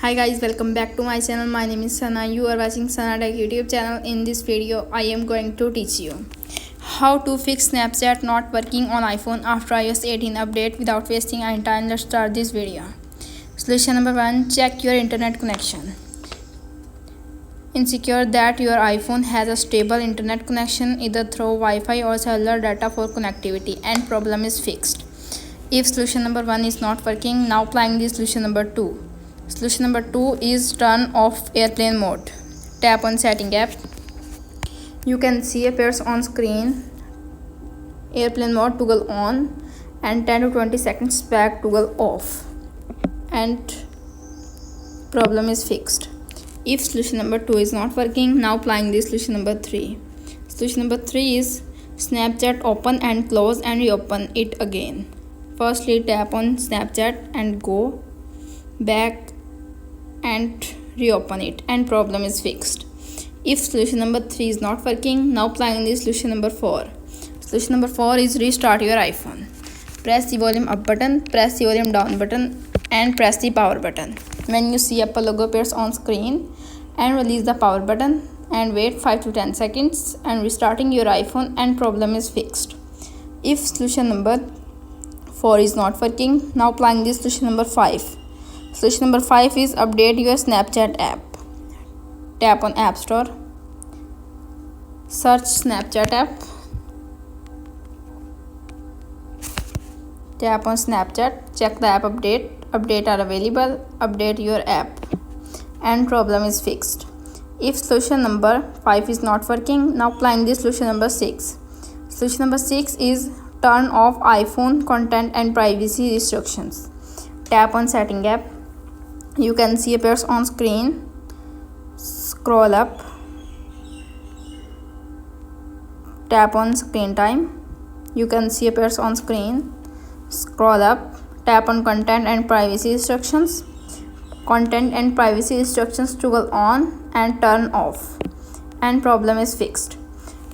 Hi guys, welcome back to my channel. My name is Sana. You are watching Sana Tech YouTube channel. In this video, I am going to teach you how to fix Snapchat not working on iPhone after iOS 18 update without wasting any time. Let's start this video. Solution number 1, check your internet connection. Ensure that your iPhone has a stable internet connection either through Wi-Fi or cellular data for connectivity and problem is fixed. If solution number 1 is not working, now applying the solution number 2. Solution number 2 is turn off airplane mode. Tap on setting app. You can see appears on screen airplane mode toggle on and 10 to 20 seconds back toggle off and problem is fixed. If solution number 2 is not working, now applying the solution number 3. Solution number 3 is Snapchat open and close and reopen it again. Firstly, tap on Snapchat and go back and reopen it and problem is fixed. If solution number 3 is not working, now applying the solution number 4. Solution number 4 is restart your iPhone. Press the volume up button, press the volume down button and press the power button. When you see Apple logo appears on screen, and release the power button and wait 5 to 10 seconds and restarting your iPhone and problem is fixed. If solution number 4 is not working, now applying the solution number 5. Solution number 5 is update your Snapchat app. Tap on App Store. Search Snapchat app. Tap on Snapchat. Check the app update. Update are available. Update your app. And problem is fixed. If solution number 5 is not working, now applying the solution number 6. Solution number 6 is turn off iPhone content and privacy restrictions. Tap on setting app. You can see appears on screen. Scroll up. Tap on screen time. You can see appears on screen. Scroll up. Tap on content and privacy restrictions. Content and privacy restrictions toggle on and turn off and problem is fixed.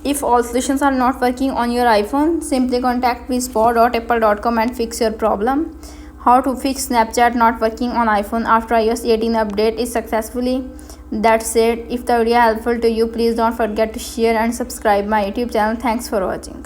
If all solutions are not working on your iPhone, simply contact support.apple.com and fix your problem. How to fix Snapchat not working on iPhone after iOS 18 update is successfully. That's it. If the video helpful to you, please don't forget to share and subscribe my YouTube channel. Thanks for watching.